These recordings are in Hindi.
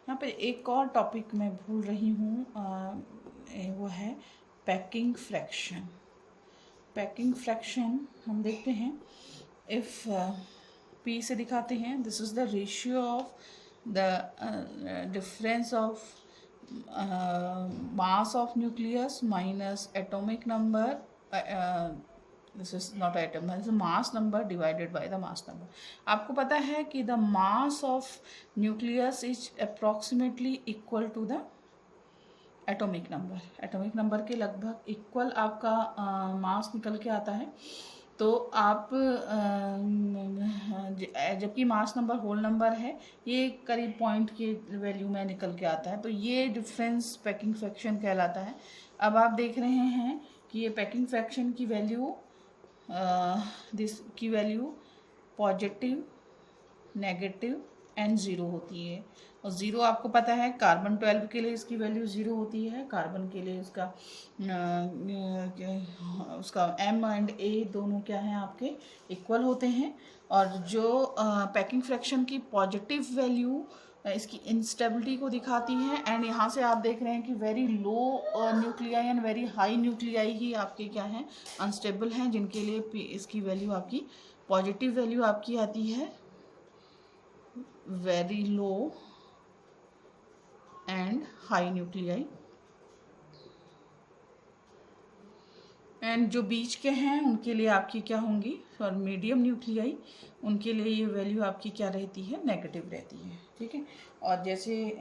यहाँ पे एक और टॉपिक मैं भूल रही हूँ, वो है पैकिंग फ्रैक्शन। पैकिंग फ्रैक्शन हम देखते हैं, इफ़ पी से दिखाते हैं, this is the ratio of the difference of mass of nucleus minus atomic number, this is not atom, this is mass number divided by the mass number. आपको पता है कि the mass of nucleus is approximately equal to the atomic number. Atomic number के लगभग इक्वल आपका मास निकल के आता है। तो आप जबकि मास नंबर होल नंबर है, ये करीब पॉइंट के वैल्यू में निकल के आता है, तो ये डिफरेंस पैकिंग फ्रैक्शन कहलाता है। अब आप देख रहे हैं कि ये पैकिंग फ्रैक्शन की वैल्यू दिस की value positive, negative and zero होती है। और ज़ीरो आपको पता है कार्बन 12 के लिए इसकी वैल्यू ज़ीरो होती है, कार्बन के लिए उसका M एंड A दोनों क्या हैं आपके इक्वल होते हैं। और जो पैकिंग फ्रैक्शन की पॉजिटिव वैल्यू इसकी इंस्टेबिलिटी को दिखाती है, एंड यहाँ से आप देख रहे हैं कि very low nuclei and very high nuclei ही आपके क्या हैं, अनस्टेबल हैं, जिनके लिए इसकी वैल्यू आपकी पॉजिटिव वैल्यू आपकी आती है very low and high nuclei, and जो बीच के हैं उनके लिए आपकी क्या होंगी, और मीडियम न्यूक्लियाई, उनके लिए ये वैल्यू आपकी क्या रहती है, नेगेटिव रहती है। ठीक है। और जैसे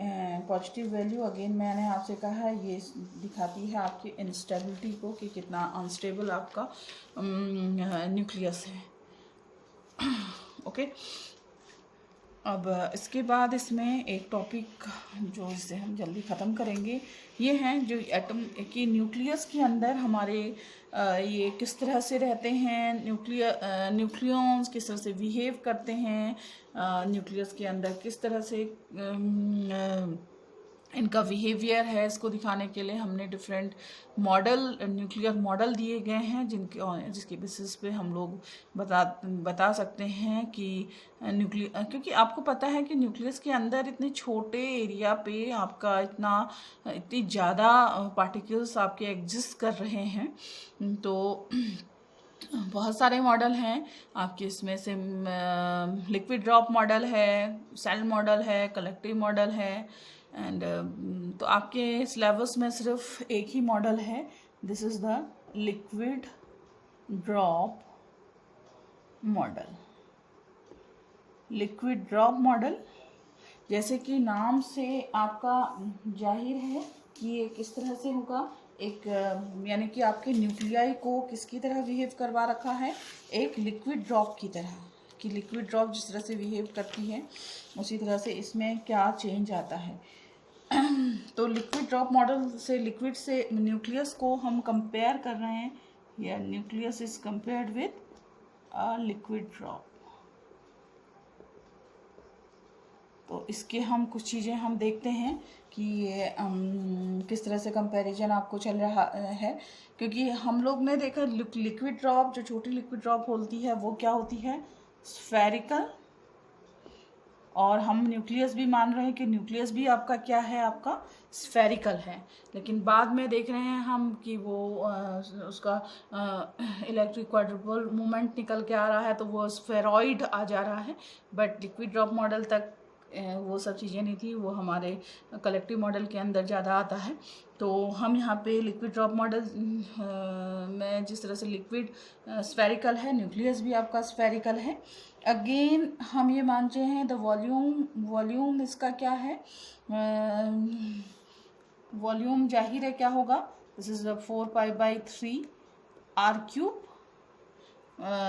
पॉजिटिव वैल्यू अगेन मैंने आपसे कहा है, ये दिखाती है आपकी इंस्टेबिलिटी को कि कितना अनस्टेबल आपका न्यूक्लियस है। ओके। अब इसके बाद इसमें एक टॉपिक जो इसे हम जल्दी ख़त्म करेंगे, ये हैं जो एटम की न्यूक्लियस के अंदर हमारे ये किस तरह से रहते हैं, न्यूक्लियॉन्स किस तरह से बिहेव करते हैं, न्यूक्लियस के अंदर किस तरह से इनका बिहेवियर है, इसको दिखाने के लिए हमने डिफरेंट मॉडल, न्यूक्लियर मॉडल दिए गए हैं, जिसके बेसिस पे हम लोग बता सकते हैं कि क्योंकि आपको पता है कि न्यूक्लियस के अंदर इतने छोटे एरिया पे आपका इतनी ज़्यादा पार्टिकल्स आपके एग्जिस्ट कर रहे हैं। तो बहुत सारे मॉडल हैं आपके, इसमें से लिक्विड ड्रॉप मॉडल है, सेल मॉडल है, कलेक्टिव मॉडल है, एंड तो आपके सिलेबस में सिर्फ एक ही मॉडल है, this is the liquid drop model. Liquid drop model, जैसे कि नाम से आपका जाहिर है कि ये किस तरह से होगा, एक यानी कि आपके न्यूक्लियाई को किसकी तरह बिहेव करवा रखा है, एक लिक्विड ड्रॉप की तरह, कि लिक्विड ड्रॉप जिस तरह से बिहेव करती है उसी तरह से इसमें क्या चेंज आता है। तो लिक्विड ड्रॉप मॉडल से, लिक्विड से न्यूक्लियस को हम कंपेयर कर रहे हैं, या nucleus is compared with a liquid drop. तो इसके हम कुछ चीज़ें हम देखते हैं कि ये किस तरह से कंपैरिजन आपको चल रहा है, क्योंकि हम लोग ने देखा लिक्विड ड्रॉप, जो छोटी लिक्विड ड्रॉप होती है वो क्या होती है, स्फेरिकल, और हम न्यूक्लियस भी मान रहे हैं कि न्यूक्लियस भी आपका क्या है, आपका स्फेरिकल है। लेकिन बाद में देख रहे हैं हम कि वो उसका इलेक्ट्रिक क्वाड्रुपल मूवमेंट निकल के आ रहा है, तो वो स्फेरॉइड आ जा रहा है। बट लिक्विड ड्रॉप मॉडल तक वो सब चीज़ें नहीं थी, वो हमारे कलेक्टिव मॉडल के अंदर ज़्यादा आता है। तो हम यहाँ पे लिक्विड ड्रॉप मॉडल में जिस तरह से लिक्विड स्फेरिकल है, न्यूक्लियस भी आपका स्फेरिकल है। अगेन हम ये मानते हैं द वॉल्यूम इसका क्या है, वॉल्यूम जाहिर है क्या होगा, this is 4π/3 r³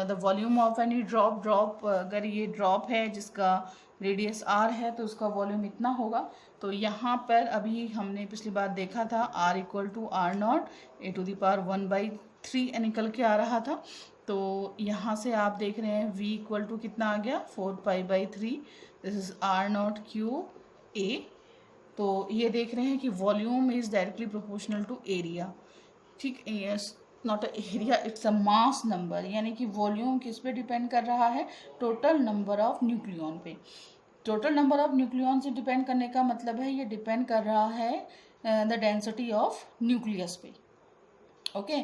the volume of any drop, अगर ये ड्रॉप है जिसका रेडियस r है तो उसका वॉल्यूम इतना होगा। तो यहाँ पर अभी हमने पिछली बार देखा था r = r0 a⁴ निकल के आ रहा था। तो यहाँ से आप देख रहे हैं v = कितना आ गया, 4π/3, दिस इज r0³ a। तो ये देख रहे हैं कि volume is directly proportional to area. ठीक, not area, it's a mass number, यानी कि वॉल्यूम किस पे डिपेंड कर रहा है, टोटल नंबर ऑफ न्यूक्लियॉन पे। टोटल नंबर ऑफ न्यूक्लियॉन से डिपेंड करने का मतलब है ये डिपेंड कर रहा है द डेंसिटी ऑफ न्यूक्लियस पे। ओके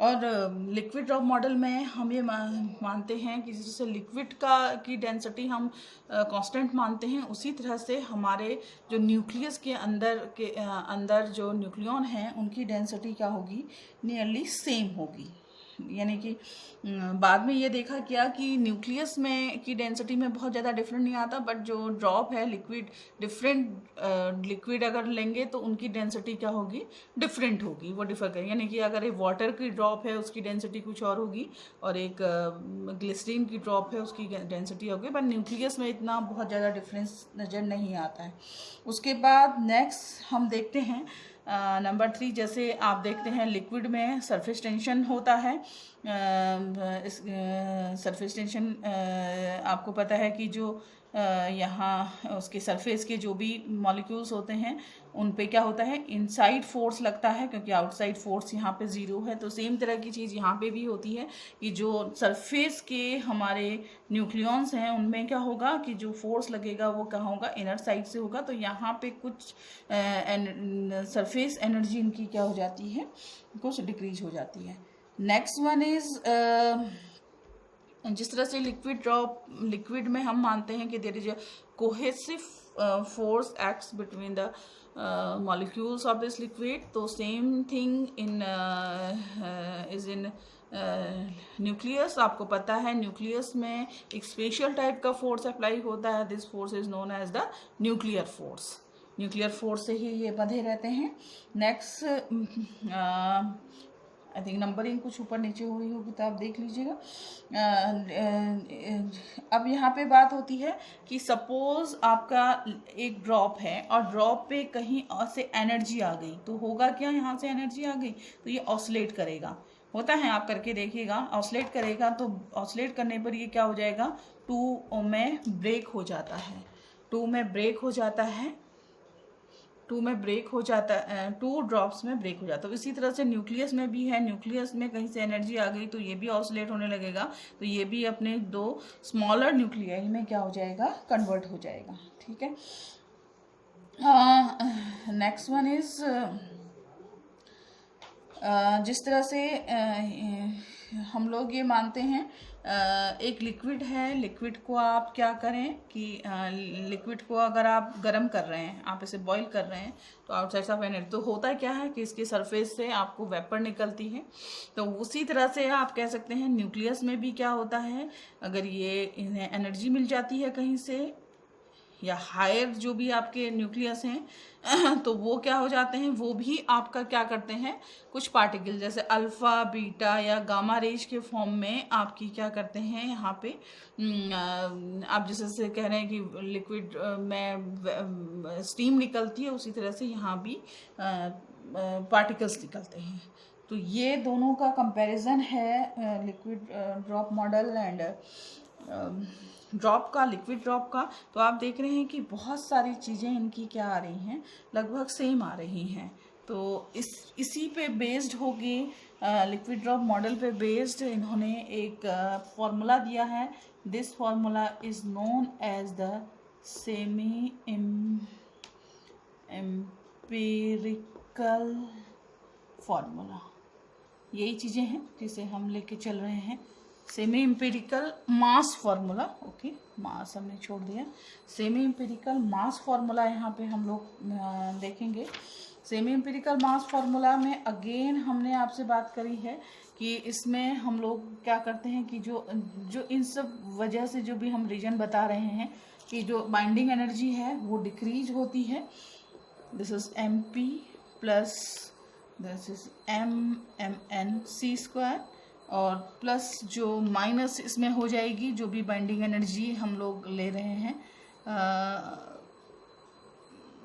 और लिक्विड ड्रॉप मॉडल में हम ये मानते हैं कि जैसे लिक्विड की डेंसिटी हम कांस्टेंट मानते हैं, उसी तरह से हमारे जो न्यूक्लियस के अंदर जो न्यूक्लियॉन हैं उनकी डेंसिटी क्या होगी, नियरली सेम होगी। यानी कि बाद में ये देखा गया कि न्यूक्लियस में की डेंसिटी में बहुत ज़्यादा डिफरेंट नहीं आता, बट जो ड्रॉप है लिक्विड अगर लेंगे तो उनकी डेंसिटी क्या होगी, डिफरेंट होगी, वो डिफर करेगी। यानी कि अगर एक वाटर की ड्रॉप है उसकी डेंसिटी कुछ और होगी, और एक ग्लिसरीन की ड्रॉप है उसकी डेंसिटी होगी, बट न्यूक्लियस में इतना बहुत ज़्यादा डिफरेंस नज़र नहीं आता है। उसके बाद नेक्स्ट हम देखते हैं नंबर 3, जैसे आप देखते हैं लिक्विड में सरफेस टेंशन होता है। सरफेस टेंशन आपको पता है कि जो यहाँ उसके सरफेस के जो भी मॉलिक्यूल्स होते हैं उन पे क्या होता है, इनसाइड फोर्स लगता है, क्योंकि आउटसाइड फोर्स यहाँ पे ज़ीरो है। तो सेम तरह की चीज़ यहाँ पे भी होती है कि जो सरफेस के हमारे न्यूक्लियॉन्स हैं उनमें क्या होगा कि जो फोर्स लगेगा वो कहाँ होगा, इनर साइड से होगा। तो यहाँ पे कुछ सरफेस एनर्जी इनकी क्या हो जाती है, कुछ डिक्रीज हो जाती है। नेक्स्ट वन इज़ जिस तरह से लिक्विड में हम मानते हैं कि there is a cohesive force acts between the molecules of this liquid, तो same thing is in nucleus. आपको पता है न्यूक्लियस में एक स्पेशल टाइप का फोर्स अप्लाई होता है, this force is known as the nuclear force. Nuclear force से ही ये बंधे रहते हैं। नेक्स्ट आई थिंक नंबरिंग कुछ ऊपर नीचे हुई होगी तो आप देख लीजिएगा। अब यहाँ पे बात होती है कि सपोज आपका एक ड्रॉप है और ड्रॉप पे कहीं और से एनर्जी आ गई, तो होगा क्या, यहाँ से एनर्जी आ गई तो ये ऑसिलेट करेगा, होता है, आप करके देखिएगा, ऑसिलेट करेगा। तो ऑसिलेट करने पर ये क्या हो जाएगा, 2 में ब्रेक हो जाता है, 2 में ब्रेक हो जाता है, 2 ड्रॉप्स में ब्रेक हो जाता है। तो इसी तरह से न्यूक्लियस में भी है, न्यूक्लियस में कहीं से एनर्जी आ गई तो ये भी ऑसिलेट होने लगेगा, तो ये भी अपने 2 स्मॉलर न्यूक्लियाई में क्या हो जाएगा, कन्वर्ट हो जाएगा। ठीक है। नेक्स्ट वन इज जिस तरह से हम लोग ये मानते हैं एक लिक्विड है, लिक्विड को आप क्या करें कि लिक्विड को अगर आप गर्म कर रहे हैं, आप इसे बॉईल कर रहे हैं, तो आउटसाइड ऑफ एनर्जी, तो होता क्या है कि इसके सरफेस से आपको वेपर निकलती है। तो उसी तरह से आप कह सकते हैं न्यूक्लियस में भी क्या होता है, अगर ये इन्हें एनर्जी मिल जाती है कहीं से, या हायर जो भी आपके न्यूक्लियस हैं तो वो क्या हो जाते हैं, वो भी आपका क्या करते हैं, कुछ पार्टिकल जैसे अल्फ़ा, बीटा या गामा रेज के फॉर्म में आपकी क्या करते हैं, यहाँ पे आप जैसे से कह रहे हैं कि लिक्विड में स्टीम निकलती है, उसी तरह से यहाँ भी पार्टिकल्स निकलते हैं। तो ये दोनों का कंपैरिजन है liquid drop model and liquid drop का। तो आप देख रहे हैं कि बहुत सारी चीज़ें इनकी क्या आ रही हैं, लगभग सेम आ रही हैं। तो इसी पे बेस्ड होगी, लिक्विड ड्रॉप मॉडल पे बेस्ड इन्होंने एक फॉर्मूला दिया है। This formula is known as the semi empirical formula. यही चीज़ें हैं जिसे हम लेके चल रहे हैं, semi empirical mass formula. Okay, mass हमने छोड़ दिया, सेमी एम्पिरिकल मास फार्मूला यहाँ पे हम लोग देखेंगे। सेमी एम्पिरिकल मास फार्मूला में अगेन हमने आपसे बात करी है कि इसमें हम लोग क्या करते हैं कि जो इन सब वजह से जो भी हम रीजन बता रहे हैं कि जो बाइंडिंग एनर्जी है वो डिक्रीज होती है, this is MP plus this is MMN² और प्लस जो माइनस इसमें हो जाएगी जो भी बाइंडिंग एनर्जी हम लोग ले रहे हैं,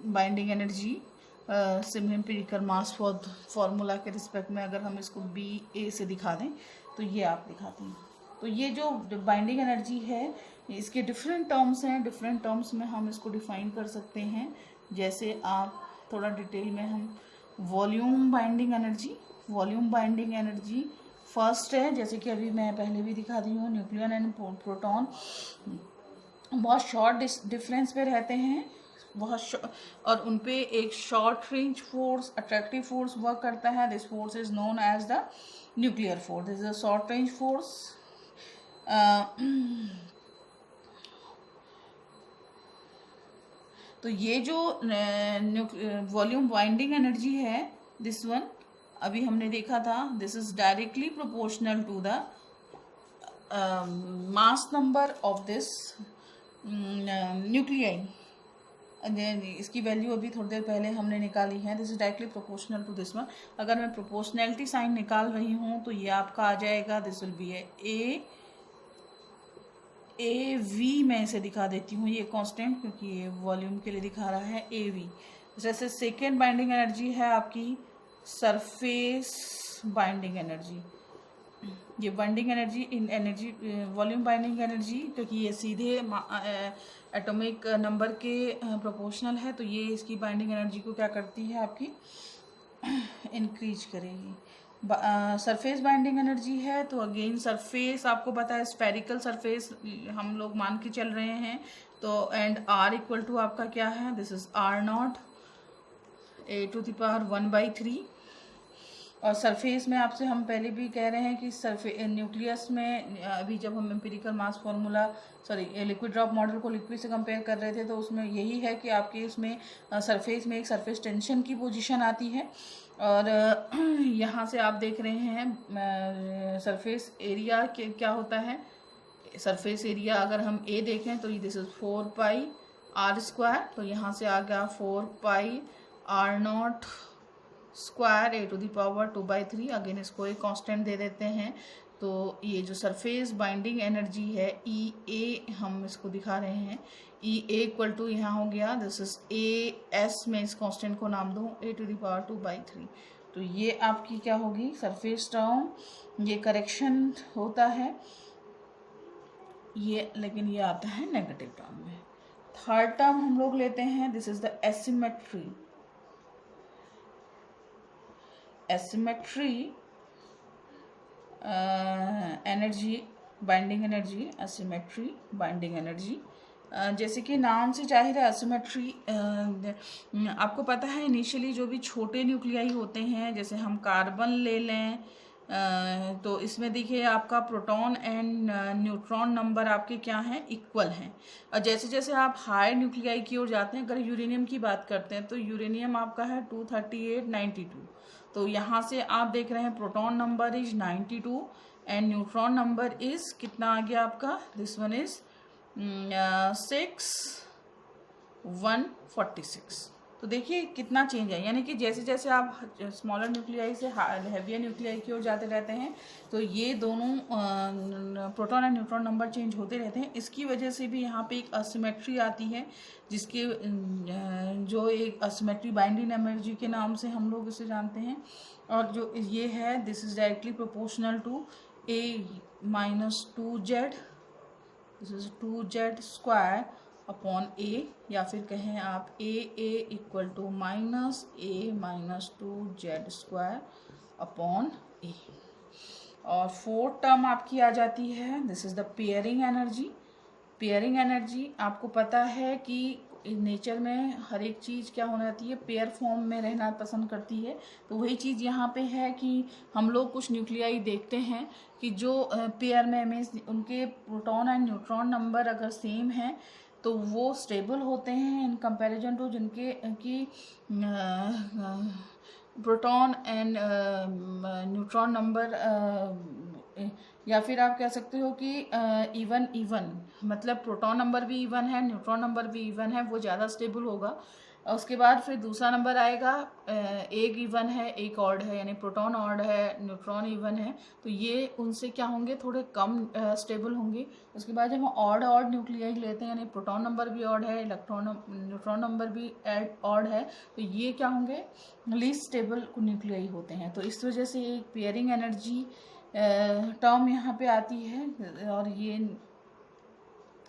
binding energy semi empirical mass formula के रिस्पेक्ट में अगर हम इसको BA से दिखा दें तो ये आप दिखाते हैं। तो ये जो बाइंडिंग एनर्जी है इसके डिफरेंट टर्म्स हैं, डिफरेंट टर्म्स में हम इसको डिफाइन कर सकते हैं। जैसे आप थोड़ा डिटेल में हम वॉल्यूम बाइंडिंग एनर्जी फर्स्ट है, जैसे कि अभी मैं पहले भी दिखा दी हूँ, न्यूक्लियन एंड प्रोटॉन बहुत शॉर्ट डिफरेंस पे रहते हैं, और उन पे एक short range force, attractive force work करता है। This force is known as the nuclear force. This is a short range force. तो ये जो वॉल्यूम वाइंडिंग एनर्जी है, दिस वन अभी हमने देखा था, this is directly proportional to the mass number of this nuclei. इसकी वैल्यू अभी थोड़ी देर पहले हमने निकाली है। This is directly proportional to this one. अगर मैं प्रोपोर्शनैलिटी साइन निकाल रही हूँ तो ये आपका आ जाएगा, this will be A V. मैं इसे दिखा देती हूँ ये कांस्टेंट, क्योंकि ये वॉल्यूम के लिए दिखा रहा है ए वी। जैसे सेकेंड बाइंडिंग एनर्जी है आपकी सरफेस बाइंडिंग एनर्जी। ये binding energy in energy volume binding energy, क्योंकि ये सीधे एटॉमिक नंबर के प्रोपोर्शनल है, तो ये इसकी बाइंडिंग एनर्जी को क्या करती है, आपकी इंक्रीज करेगी। सरफेस बाइंडिंग एनर्जी है तो अगेन सरफेस आपको पता है स्फेरिकल सरफेस हम लोग मान के चल रहे हैं, तो एंड आर इक्वल टू आपका क्या है, this is are not a⁻⁴। और सरफेस में आपसे हम पहले भी कह रहे हैं कि न्यूक्लियस में अभी जब हम empirical mass formula liquid drop model को लिक्विड से कंपेयर कर रहे थे, तो उसमें यही है कि आपके इसमें सरफेस में एक सरफेस टेंशन की पोजीशन आती है। और यहाँ से आप देख रहे हैं सरफेस एरिया क्या होता है। सरफेस एरिया अगर हम ए देखें तो दिस इज 4πr², तो यहाँ से आ गया 4πr0² a⁻²/3। अगेन इसको एक कांस्टेंट दे देते हैं, तो ये जो सरफेस बाइंडिंग एनर्जी है ई ए, हम इसको दिखा रहे हैं ई ए इक्वल टू यहाँ हो गया, दिस इज ए एस में इस कांस्टेंट को नाम दूँ a⁻²/3। तो ये आपकी क्या होगी सरफेस टर्म, ये करेक्शन होता है ये, लेकिन ये आता है नेगेटिव टर्म में। थर्ड टर्म हम लोग लेते हैं, this is the asymmetry. Asymmetry energy, binding energy, asymmetry binding energy. जैसे कि नाम से जाहिर है एसिमेट्री, आपको पता है इनिशियली जो भी छोटे न्यूक्लियाई होते हैं, जैसे हम कार्बन ले लें, तो इसमें देखिए आपका प्रोटॉन एंड न्यूट्रॉन नंबर आपके क्या हैं, इक्वल हैं। और जैसे जैसे आप हाई न्यूक्लियाई की ओर जाते हैं, अगर यूरेनियम की बात करते हैं तो यूरेनियम आपका है 238 92। तो यहाँ से आप देख रहे हैं proton number is 92 and neutron number is कितना आ गया आपका, दिस वन इज 6146। तो देखिए कितना चेंज है, यानी कि जैसे जैसे आप स्मॉलर न्यूक्लियाई से हैवियर न्यूक्लियाई की ओर जाते रहते हैं, तो ये दोनों proton and neutron number change होते रहते हैं। इसकी वजह से भी यहाँ पे एक असिमेट्री आती है, जिसके जो एक असिमेट्री बाइंडिंग एनर्जी के नाम से हम लोग इसे जानते हैं। और जो ये है this is directly proportional to a-2z, this is 2z² upon a, या फिर कहें आप a equal to -a-2z² upon a. और फोर्थ टर्म आपकी आ जाती है, this is the pairing energy. Pairing energy आपको पता है कि नेचर में हर एक चीज़ क्या होना चाहती है, पेयर फॉर्म में रहना पसंद करती है। तो वही चीज़ यहाँ पे है कि हम लोग कुछ न्यूक्लियाई देखते हैं कि जो पेयर में उनके प्रोटॉन एंड न्यूट्रॉन नंबर अगर सेम हैं तो वो स्टेबल होते हैं इन कंपैरिजन टू जिनके की प्रोटॉन एंड न्यूट्रॉन नंबर, या फिर आप कह सकते हो कि इवन मतलब प्रोटॉन नंबर भी इवन है, न्यूट्रॉन नंबर भी इवन है, वो ज़्यादा स्टेबल होगा। उसके बाद फिर दूसरा नंबर आएगा, एक इवन है एक ऑड है, यानी प्रोटॉन ऑड है न्यूट्रॉन इवन है, तो ये उनसे क्या होंगे, थोड़े कम स्टेबल होंगे। उसके बाद जब हम ऑड न्यूक्लियाई लेते हैं, यानी प्रोटॉन नंबर भी ऑड है, न्यूट्रॉन नंबर भी ऑड है, तो ये क्या होंगे, लीस्ट स्टेबल न्यूक्लियाई होते हैं। तो इस वजह से एक पेयरिंग एनर्जी टर्म यहाँ पे आती है, और ये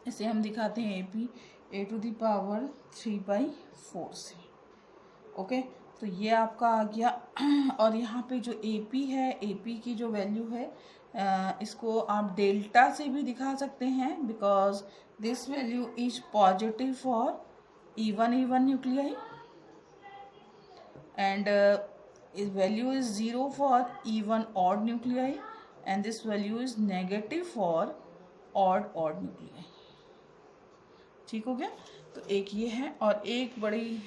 इसे हम दिखाते हैं AP a⁻3/4 से। ओके, तो ये आपका आ गया। और यहाँ पे जो AP है, AP की जो वैल्यू है इसको आप डेल्टा से भी दिखा सकते हैं, because this value is positive for E1 nuclei and its value is 0 for even odd nuclei and this value is negative for odd nuclei. ठीक हो गया। तो एक ये है, और एक बड़ी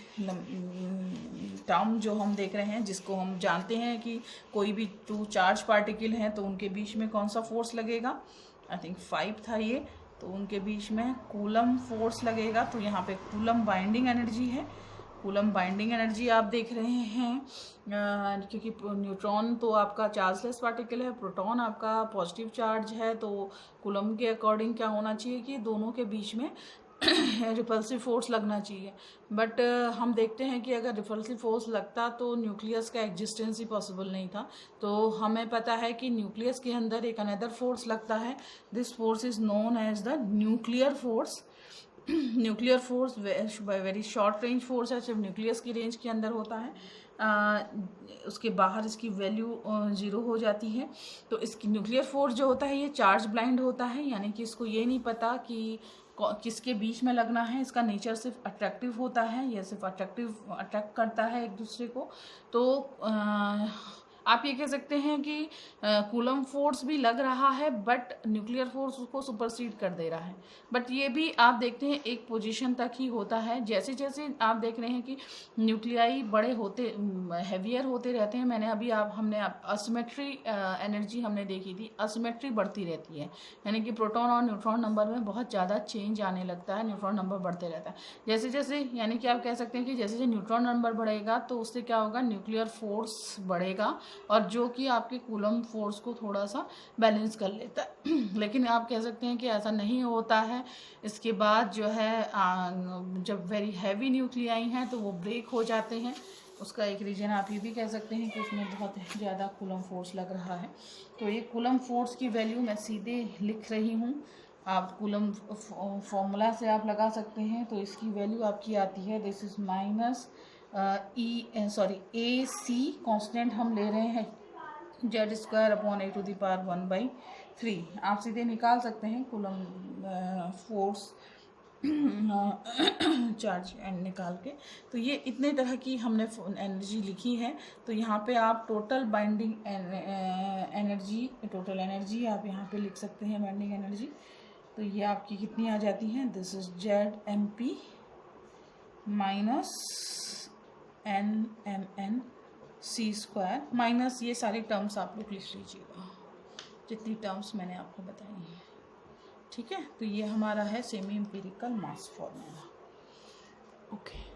टर्म जो हम देख रहे हैं, जिसको हम जानते हैं कि कोई भी 2 चार्ज पार्टिकल हैं तो उनके बीच में कौन सा फोर्स लगेगा, आई थिंक 5 था ये, तो उनके बीच में कूलम फोर्स लगेगा। तो यहाँ पे कूलम बाइंडिंग एनर्जी है, कूलम बाइंडिंग एनर्जी आप देख रहे हैं, क्योंकि न्यूट्रॉन तो आपका चार्जलेस पार्टिकल है, प्रोटॉन आपका पॉजिटिव चार्ज है, तो कूलम के अकॉर्डिंग क्या होना चाहिए कि दोनों के बीच में रिपल्सिव फोर्स लगना चाहिए। बट हम देखते हैं कि अगर रिपल्सिव फोर्स लगता तो न्यूक्लियस का एग्जिस्टेंस ही पॉसिबल नहीं था। तो हमें पता है कि न्यूक्लियस के अंदर एक अनदर फोर्स लगता है, this force is known as the nuclear force. Nuclear force very short range force है, सिर्फ न्यूक्लियस की रेंज के अंदर होता है, उसके बाहर इसकी वैल्यू 0 हो जाती है। तो इसकी न्यूक्लियर फोर्स जो होता है ये चार्ज ब्लाइंड होता है, यानी कि इसको ये नहीं पता कि किसके बीच में लगना है, इसका नेचर सिर्फ अट्रैक्टिव होता है, यह सिर्फ अट्रैक्ट करता है एक दूसरे को। तो आप ये कह सकते हैं कि कूलम फोर्स भी लग रहा है बट न्यूक्लियर फोर्स उसको सुपरसीड कर दे रहा है। बट ये भी आप देखते हैं एक पोजीशन तक ही होता है, जैसे जैसे आप देख रहे हैं कि न्यूक्लियाई बड़े होते हैवियर होते रहते हैं। हमने असिमेट्री एनर्जी हमने देखी थी, असिमेट्री बढ़ती रहती है, यानी कि प्रोटॉन और न्यूट्रॉन नंबर में बहुत ज़्यादा चेंज आने लगता है, न्यूट्रॉन नंबर बढ़ते रहता है जैसे जैसे, यानी कि आप कह सकते हैं कि जैसे जैसे न्यूट्रॉन नंबर बढ़ेगा तो उससे क्या होगा, न्यूक्लियर फोर्स बढ़ेगा, और जो कि आपके कूलम फोर्स को थोड़ा सा बैलेंस कर लेता है। लेकिन आप कह सकते हैं कि ऐसा नहीं होता है। इसके बाद जो है जब वेरी हैवी न्यूक्लियाई हैं तो वो ब्रेक हो जाते हैं। उसका एक रीज़न आप ये भी कह सकते हैं कि उसमें बहुत ज़्यादा कूलम फोर्स लग रहा है। तो ये कूलम फोर्स की वैल्यू मैं सीधे लिख रही हूँ, आप कूलम फॉर्मूला से आप लगा सकते हैं। तो इसकी वैल्यू आपकी आती है, this is minus AC constant हम ले रहे हैं Z²/A⁴ आप सीधे निकाल सकते हैं कूलम फोर्स चार्ज एंड निकाल के। तो ये इतने तरह की हमने एनर्जी लिखी है। तो यहाँ पे आप टोटल बाइंडिंग टोटल एनर्जी आप यहाँ पे लिख सकते हैं, बाइंडिंग एनर्जी। तो ये आपकी कितनी आ जाती है, this is ZMP minus NMNc² minus ये सारी टर्म्स आप लोग लिख लीजिएगा, जितनी टर्म्स मैंने आपको बताई हैं। ठीक है, तो ये हमारा है सेमी एम्पिरिकल मास फॉर्मूला। ओके।